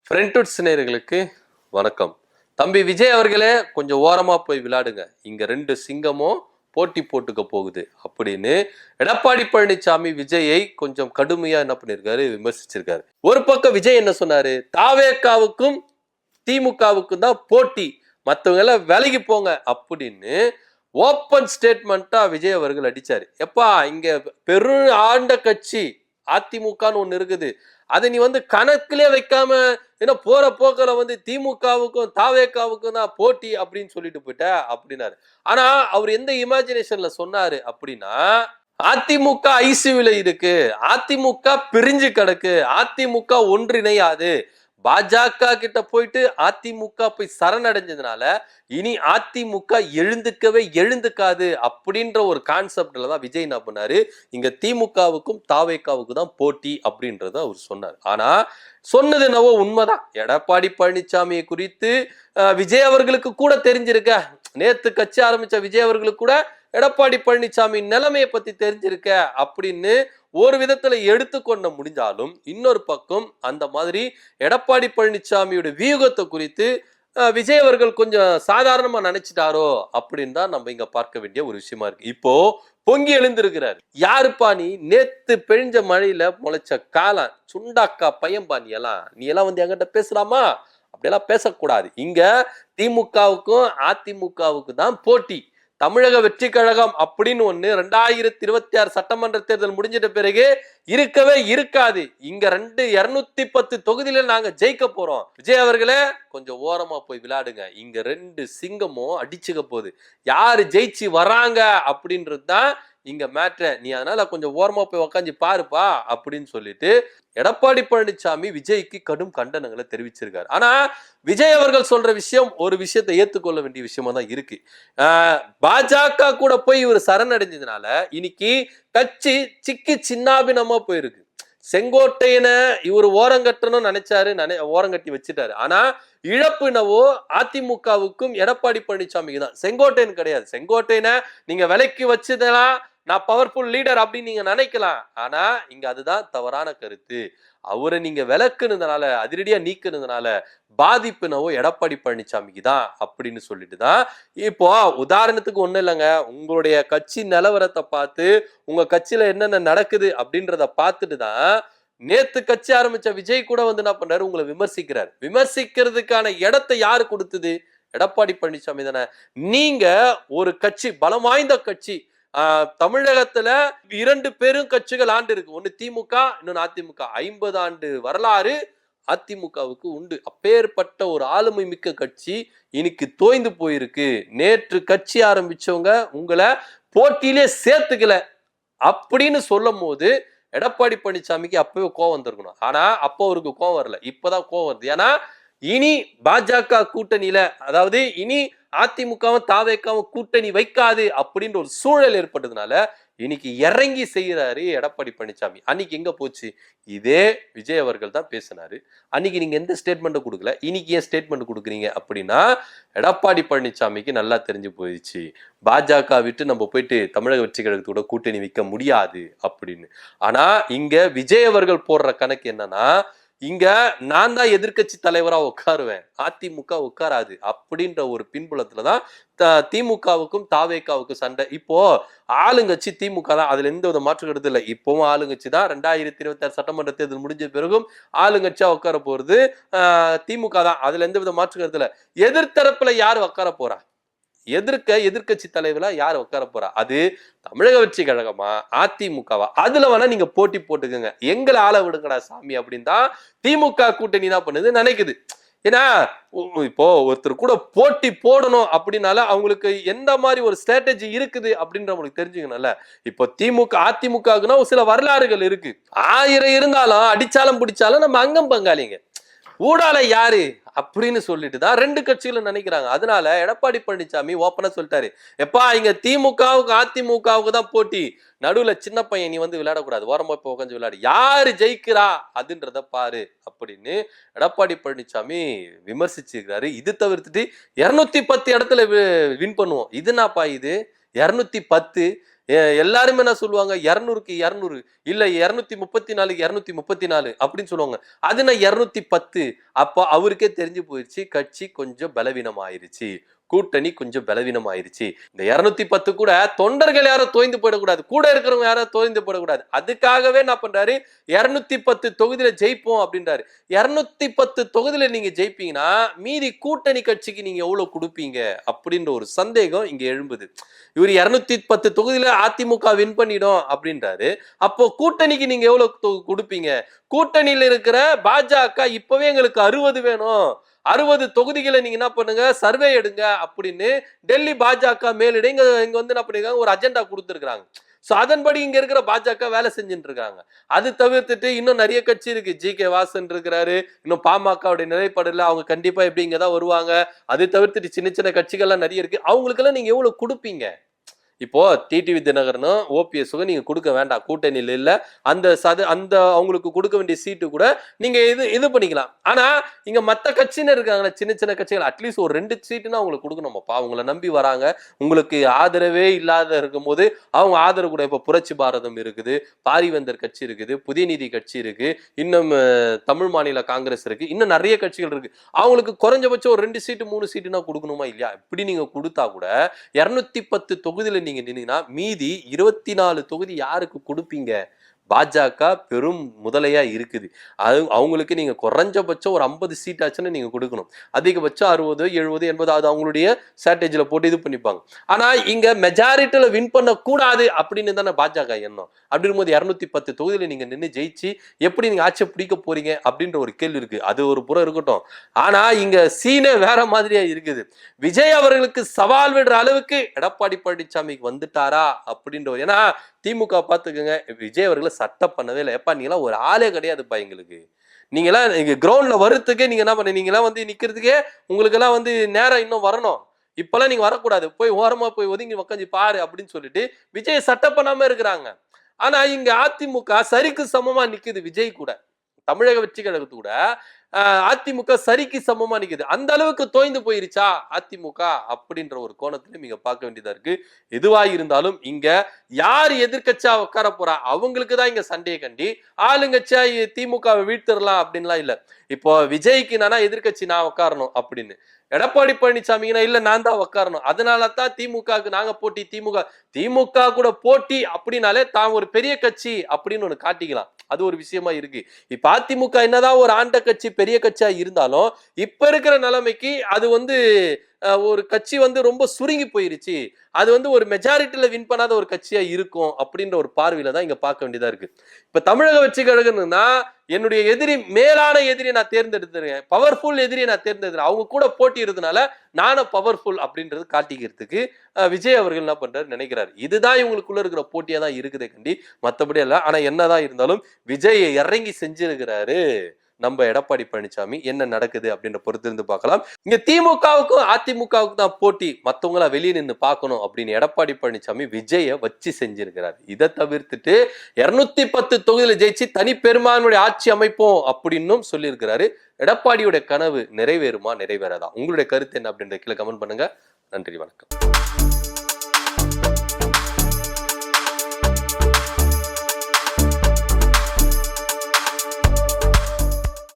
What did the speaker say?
ஃப்ரெண்ட்வுட்ஸ் நேயர்களுக்கு வணக்கம். தம்பி விஜய் அவர்களே கொஞ்சம் ஓரமா போய் விளையாடுங்க, இங்க ரெண்டு சிங்கமும் போட்டி போட்டுக்க போகுது அப்படின்னு எடப்பாடி பழனிசாமி விஜயை கொஞ்சம் கடுமையா என்ன பண்ணிருக்காரு, விமர்சிச்சிருக்காரு. ஒரு பக்கம் விஜய் என்ன சொன்னாரு, தாவேகாவுக்கும் திமுகவுக்கும் தான் போட்டி, மற்றவங்க எல்லாம் விலகி போங்க அப்படின்னு ஓப்பன் ஸ்டேட்மெண்டா விஜய் அவர்கள் அடிச்சாரு. எப்பா இங்க பெரும் ஆண்ட கட்சி அதிமுகன்னு ஒண்ணு இருக்குது, அதை நீ கணக்கிலே வைக்காம ஏன்னா போற போக்கில திமுகவுக்கும் தாவேகாவுக்கும் தான் போட்டி அப்படின்னு சொல்லிட்டு போயிட்ட அப்படின்னாரு. ஆனா அவர் எந்த இமேஜினேஷன்ல சொன்னாரு அப்படின்னா, அதிமுக ஐசியூல இருக்கு, அதிமுக பிரிஞ்சு கிடக்கு, அதிமுக ஒன்றிணையாது, பாஜக கிட்ட போயிட்டு அதிமுக போய் சரணடைஞ்சதுனால இனி அதிமுக எழுந்துக்காது அப்படின்ற ஒரு கான்செப்ட்ல தான் விஜய் என்ன பண்ணாரு, இங்க திமுகவுக்கும் தாவேகாவுக்கும் தான் போட்டி அப்படின்றத அவர் சொன்னார். ஆனா சொன்னது என்னவோ உண்மைதான். எடப்பாடி பழனிசாமியை குறித்து விஜய் அவர்களுக்கு கூட தெரிஞ்சிருக்க, நேத்து கட்சி ஆரம்பிச்ச விஜய் அவர்களுக்கு கூட எடப்பாடி பழனிசாமி நிலைமையை பத்தி தெரிஞ்சிருக்க அப்படின்னு ஒரு விதத்துல எடுத்துக்கொண்ட முடிஞ்சாலும், இன்னொரு பக்கம் அந்த மாதிரி எடப்பாடி பழனிசாமியோட வியூகத்தை குறித்து விஜய் அவர்கள் கொஞ்சம் சாதாரணமா நினைச்சிட்டாரோ அப்படின்னு தான் நம்ம இங்க பார்க்க வேண்டிய ஒரு விஷயமா இருக்கு. இப்போ பொங்கி எழுந்திருக்கிறார். யாருப்பா நீ, நேத்து பெழிஞ்ச மழையில முளைச்ச காலம் சுண்டாக்கா பையன்பா, நீ எல்லாம் என்கிட்ட பேசலாமா? அப்படியெல்லாம் பேசக்கூடாது. இங்க திமுகவுக்கும் அதிமுகவுக்கு தான் போட்டி. தமிழக வெற்றி கழகம் அப்படின்னு ஒண்ணு 2026 சட்டமன்ற தேர்தல் முடிஞ்சிட்ட பிறகு இருக்கவே இருக்காது. இங்க 210 தொகுதியில நாங்க ஜெயிக்க போறோம். விஜய் அவர்களே கொஞ்சம் ஓரமா போய் விளையாடுங்க, இங்க ரெண்டு சிங்கமும் அடிச்சுக்க போகுது, யாரு ஜெயிச்சு வராங்க அப்படின்றது தான் இங்க மேட்ரு, நீ அதனால கொஞ்சம் ஓரமா போய் உக்காந்து பாருப்பா அப்படின்னு சொல்லிட்டு எடப்பாடி பழனிசாமி விஜய்க்கு கடும் கண்டனங்களை தெரிவிச்சிருக்காரு. ஆனா விஜய் அவர்கள் சொல்ற விஷயம் ஒரு விஷயத்தை ஏத்துக்கொள்ள வேண்டிய விஷயமா தான் இருக்கு. பாஜக கூட போய் இவர் சரணடைஞ்சதுனால இன்னைக்கு கட்சி சிக்கி சின்னாபினமா போயிருக்கு. செங்கோட்டையனை இவர் ஓரங்கட்டணும்னு நினைச்சாரு, ஓரங்கட்டி வச்சுட்டாரு. ஆனா இழப்புனவோ அதிமுகவுக்கும் எடப்பாடி பழனிசாமிக்கு தான், செங்கோட்டையன் கிடையாது. செங்கோட்டையனை நீங்க விலைக்கு வச்சதெல்லாம் நான் பவர்ஃபுல் லீடர் அப்படின்னு நீங்க நினைக்கலாம். ஆனா இங்க அதுதான் தவறான கருத்து. அவரை நீங்க விளக்குனதுனால, அதிரடியா நீக்குனதுனால பாதிப்புனவோ எடப்பாடி பழனிசாமிக்கு தான் அப்படின்னு சொல்லிட்டு தான் இப்போ உதாரணத்துக்கு ஒண்ணு இல்லைங்க, உங்களுடைய கட்சி நிலவரத்தை பார்த்து உங்க கட்சியில என்னென்ன நடக்குது அப்படின்றத பார்த்துட்டு தான் நேத்து கட்சி ஆரம்பிச்ச விஜய் கூட என்ன பண்றாரு, உங்களை விமர்சிக்கிறார். விமர்சிக்கிறதுக்கான இடத்தை யாரு கொடுத்தது? எடப்பாடி பழனிசாமி தானே. நீங்க ஒரு கட்சி, பலம் வாய்ந்த கட்சி, தமிழகத்துல 2 பெரும் கட்சிகள் ஆண்டு இருக்கு, ஒன்னு திமுக இன்னொன்னு அதிமுக. 50 ஆண்டு வரலாறு அதிமுகவுக்கு உண்டு. அப்பேற்பட்ட ஒரு ஆளுமை மிக்க கட்சி இன்னைக்கு தோய்ந்து போயிருக்கு. நேற்று கட்சி ஆரம்பிச்சவங்க உங்களை போட்டியிலே சேர்த்துக்கல அப்படின்னு சொல்லும் போது எடப்பாடி பழனிசாமிக்கு அப்பவே கோவம் வந்திருக்கணும். ஆனா அப்போ அவருக்கு கோவம் வரல, இப்பதான் கோவம் வருது. ஏன்னா இனி பாஜக கூட்டணியில, அதாவது இனி அதிமுகவும் தாவேகாவும் கூட்டணி வைக்காது அப்படின்ற ஒரு சூழல் ஏற்பட்டதுனால இன்னைக்கு இறங்கி செய்யறாரு எடப்பாடி பழனிசாமி. அன்னைக்கு எங்க போச்சு? இதே விஜய் அவர்கள் தான் பேசினாரு. அன்னைக்கு நீங்க எந்த ஸ்டேட்மெண்ட் கொடுக்கல, இன்னைக்கு ஏன் ஸ்டேட்மெண்ட் கொடுக்குறீங்க அப்படின்னா எடப்பாடி பழனிசாமிக்கு நல்லா தெரிஞ்சு போயிடுச்சு, பாஜக விட்டு நம்ம போயிட்டு தமிழக வெற்றி கழகத்தோட கூட்டணி வைக்க முடியாது அப்படின்னு. ஆனா இங்க விஜய் அவர்கள் போடுற கணக்கு என்னன்னா, இங்க நான் தான் எதிர்கட்சி தலைவரா உட்காருவேன், அதிமுக உட்காராது அப்படின்ற ஒரு பின்புலத்துலதான் திமுகவுக்கும் தாவேகாவுக்கும் சண்டை. இப்போ ஆளுங்கட்சி திமுக தான், அதுல எந்த வித மாற்று கருத்து இல்லை. இப்பவும் ஆளுங்கட்சி தான். 2026 சட்டமன்ற தேர்தல் முடிஞ்ச பிறகும் ஆளுங்கட்சியா உட்கார போறது திமுக தான், அதுல எந்த வித மாற்று கருத்து இல்லை. எதிர்த்தரப்புல யாரு உட்கார போறா? எதிர்கட்சி தலைவரா யார் உட்கார போறா? அது தமிழக வெற்றி கழகமா அதிமுகவா? அதுல வேணா நீங்க போட்டி போட்டுக்கோங்க, எங்களை ஆள விடுங்கடா சாமி அப்படின்னு தான் திமுக கூட்டணி தான் பண்ணுது நினைக்குது. ஏன்னா இப்போ ஒருத்தர் கூட போட்டி போடணும் அப்படின்னால அவங்களுக்கு எந்த மாதிரி ஒரு ஸ்ட்ராட்டஜி இருக்குது அப்படின்ற உங்களுக்கு தெரிஞ்சுக்கணும்ல. இப்போ திமுக அதிமுகனா சில வரலாறுகள் இருக்கு. 1000 இருந்தாலும் அடிச்சாலும் பிடிச்சாலும் நம்ம அங்கம் பங்காளிங்க, ஊடால யாரு அப்படின்னு சொல்லிட்டு தான் 2 கட்சிகளும் நினைக்கிறாங்க. அதனால எடப்பாடி பழனிசாமி ஓப்பனா சொல்லிட்டாரு, எப்பா இங்க திமுகவுக்கு அதிமுகவுக்கு தான் போட்டி, நடுவுல சின்ன பையன் நீ விளையாடக்கூடாது, ஓரமா போய் உட்காந்து விளையாடு, யாரு ஜெயிக்கிறா அதுன்றத பாரு அப்படின்னு எடப்பாடி பழனிசாமி விமர்சிச்சிருக்காரு. இது தவிர்த்துட்டு 210 இடத்துல வின் பண்ணுவோம், இதுனாப்பா இது 210 எல்லாருமே என்ன சொல்லுவாங்க, 200க்கு 200 இல்ல 234க்கு 234 அப்படின்னு சொல்லுவாங்க. அது நான் 210. அப்போ அவருக்கே தெரிஞ்சு போயிடுச்சு கட்சி கொஞ்சம் பலவீனம் ஆயிருச்சு, கூட்டணி கொஞ்சம் பலவீனம் ஆயிருச்சு. இந்த 210 கூட தொண்டர்கள் யாரும் தோய்ந்து போயிடக்கூடாது, கூட இருக்கிறவங்க யாரும் தோய்ந்து போயிடக்கூடாது. அதுக்காகவே என்ன பண்றாரு, 210 தொகுதியில ஜெயிப்போம் அப்படின்றாரு. 210 தொகுதியில நீங்க ஜெயிப்பீங்கன்னா மீதி கூட்டணி கட்சிக்கு நீங்க எவ்வளவு கொடுப்பீங்க அப்படின்ற ஒரு சந்தேகம் இங்க எழும்புது. இவர் 210 தொகுதியில அதிமுக வின் பண்ணிடும் அப்படின்றாரு. அப்போ கூட்டணிக்கு நீங்க எவ்வளவு கொடுப்பீங்க? கூட்டணியில இருக்கிற பாஜக இப்பவே எங்களுக்கு 60 வேணும், 60 தொகுதிகளை நீங்க என்ன பண்ணுங்க, சர்வே எடுங்க அப்படின்னு டெல்லி பாஜக மேலிட இங்க வந்து என்ன பண்ணிருக்காங்க, ஒரு அஜெண்டா கொடுத்துருக்காங்க. சோ அதன்படி இங்க இருக்கிற பாஜக வேலை செஞ்சுட்டு இருக்காங்க. அது தவிர்த்துட்டு இன்னும் நிறைய கட்சி இருக்கு. ஜி.கே. வாசன் இருக்கிறாரு, இன்னும் பாமகவுடைய நிலைப்பாடுல அவங்க கண்டிப்பா எப்படி இங்கதான் வருவாங்க. அது தவிர்த்துட்டு சின்ன சின்ன கட்சிகள்லாம் நிறைய இருக்கு. அவங்களுக்கு எல்லாம் நீங்க எவ்வளவு கொடுப்பீங்க? இப்போ டிடிவி தினகரனும் ஓபிஎஸ்ஸுக்கும் நீங்க கொடுக்க வேண்டாம், கூட்டணியில் இல்ல. அந்த அவங்களுக்கு கொடுக்க வேண்டிய சீட்டு கூட நீங்க இது பண்ணிக்கலாம். ஆனா இங்க மத்த கட்சின்னு இருக்காங்க, சின்ன சின்ன கட்சிகள், அட்லீஸ்ட் ஒரு 2 சீட்டுன்னா அவங்களுக்கு கொடுக்கணும்ப்பா. அவங்கள நம்பி வராங்க, உங்களுக்கு ஆதரவே இல்லாத இருக்கும் போது அவங்க ஆதரவு கூட. இப்ப புரட்சி பாரதம் இருக்குது, பாரிவேந்தர் கட்சி இருக்குது, புதிய நீதி கட்சி இருக்கு, இன்னும் தமிழ் மாநில காங்கிரஸ் இருக்கு, இன்னும் நிறைய கட்சிகள் இருக்கு. அவங்களுக்கு குறைஞ்சபட்சம் ஒரு 2 சீட்டு 3 சீட்டுனா கொடுக்கணுமா இல்லையா? இப்படி நீங்க கொடுத்தா கூட 210 தொகுதியில நீங்க நின்னீங்கன்னா மீதி 24 தொகுதி யாருக்கு கொடுப்பீங்க? பாஜக பெரும் முதலையா இருக்குது. அது அவங்களுக்கு நீங்க குறைஞ்சபட்சம் ஒரு 50 சீட் ஆச்சுன்னு நீங்க கொடுக்கணும். அதிகபட்சம் 60 70 80 அது அவங்களுடைய ஸ்ட்ராட்டஜில போட்டு இது பண்ணிப்பாங்க. ஆனா இங்க மெஜாரிட்டியில வின் பண்ண கூடாது அப்படின்னு தானே பாஜக எண்ணம். அப்படின் போது 210 தொகுதியில நீங்க நின்று ஜெயிச்சு எப்படி நீங்க ஆட்சி பிடிக்க போறீங்க அப்படின்ற ஒரு கேள்வி இருக்கு. அது ஒரு புறம் இருக்கட்டும். ஆனா இங்க சீனே வேற மாதிரியா இருக்குது. விஜய் அவர்களுக்கு சவால் விடுற அளவுக்கு எடப்பாடி பழனிசாமிக்கு வந்துட்டாரா அப்படின்ற, ஏன்னா திமுக பாத்துக்கங்க, விஜய் அவர்களை சட்டை பண்ணவே இல்லை. எப்பா நீங்களாம் ஒரு ஆளே கிடையாதுப்பா எங்களுக்கு. நீங்களாம் இங்க கிரவுண்ட்ல வர்றதுக்கே நீங்க என்ன பண்ண, நீங்களாம் வந்து நிக்கிறதுக்கே உங்களுக்கு எல்லாம் வந்து நேரம் இன்னும் வரணும். இப்பெல்லாம் நீங்க வரக்கூடாது, போய் ஓரமா போய் ஒதுங்கி உக்காந்து பாரு அப்படின்னு சொல்லிட்டு விஜய் சட்டை பண்ணாம இருக்கிறாங்க. ஆனா இங்க அதிமுக சரிக்கு சமமா நிக்குது விஜய் கூட. தமிழக வெற்றி கழகத்து கூட அதிமுக சரிக்கு சமமா நிக்குது. அந்த அளவுக்கு தோய்ந்து போயிருச்சா அதிமுக அப்படின்ற ஒரு கோணத்திலும் நீங்க பார்க்க வேண்டியதா இருக்கு. எதுவா இருந்தாலும் இங்க யார் எதிர்கட்சியா உட்கார போறா அவங்களுக்கு தான் இங்க சண்டையை கண்டி ஆளுங்கட்சியா திமுகவை வீழ்த்திடலாம் அப்படின்லாம் இல்ல. இப்போ விஜய்க்கு நானா எதிர்கட்சி நான் உட்காரணும் அப்படின்னு, எடப்பாடி பழனிசாமினா இல்ல நான் தான் உட்காரணும், அதனாலதான் திமுகவுக்கு நாங்க போட்டி, திமுக கூட போட்டி அப்படின்னாலே தான் ஒரு பெரிய கட்சி அப்படின்னு ஒண்ணு காட்டிக்கலாம். அது ஒரு விஷயமா இருக்கு. இப்ப அதிமுக என்னதான் ஒரு ஆண்ட கட்சி பெரிய கட்சியா இருந்தாலும் இப்ப இருக்கிற நிலைமைக்கு அது வந்து ஒரு கட்சி வந்து ரொம்ப சுருங்கி போயிருச்சு. அது வந்து ஒரு மெஜாரிட்டியில வின் பண்ணாத ஒரு கட்சியா இருக்கும் அப்படின்ற ஒரு பார்வையில தான் இங்க பார்க்க வேண்டியதா இருக்கு. இப்ப தமிழக வெற்றி கழகம்னா என்னுடைய எதிரி, மேலான எதிரியை நான் தேர்ந்தெடுத்துறேன், பவர்ஃபுல் எதிரியை நான் தேர்ந்தெடுத்துறேன், அவங்க கூட போட்டி இருந்தனால நானும் பவர்ஃபுல் அப்படின்றது காட்டிக்கிறதுக்கு விஜய் அவர்கள் என்ன பண்றாரு நினைக்கிறாரு. இதுதான் இவங்களுக்குள்ள இருக்கிற போட்டியா தான் இருக்குதே கண்டி மத்தபடி இல்ல. ஆனா என்னதான் இருந்தாலும் விஜய் இறங்கி செஞ்சிருக்கிறாரு நம்ம எடப்பாடி பழனிசாமி. என்ன நடக்குது அப்படின்ற பொறுத்து இருந்து பார்க்கலாம். இங்க திமுகவுக்கும் அதிமுகவுக்கும் தான் போட்டி, மத்தவங்கள வெளியே நின்று பார்க்கணும் அப்படின்னு எடப்பாடி பழனிசாமி விஜய வச்சு செஞ்சிருக்கிறார். இதை தவிர்த்துட்டு 210 தொகுதியில ஜெயிச்சு தனி பெரும்பான்மையுடைய ஆட்சி அமைப்போம் அப்படின்னும் சொல்லியிருக்கிறாரு. எடப்பாடியோட கனவு நிறைவேறுமா நிறைவேறாதா? உங்களுடைய கருத்து என்ன அப்படின்ற கீழே கமெண்ட் பண்ணுங்க. நன்றி, வணக்கம்.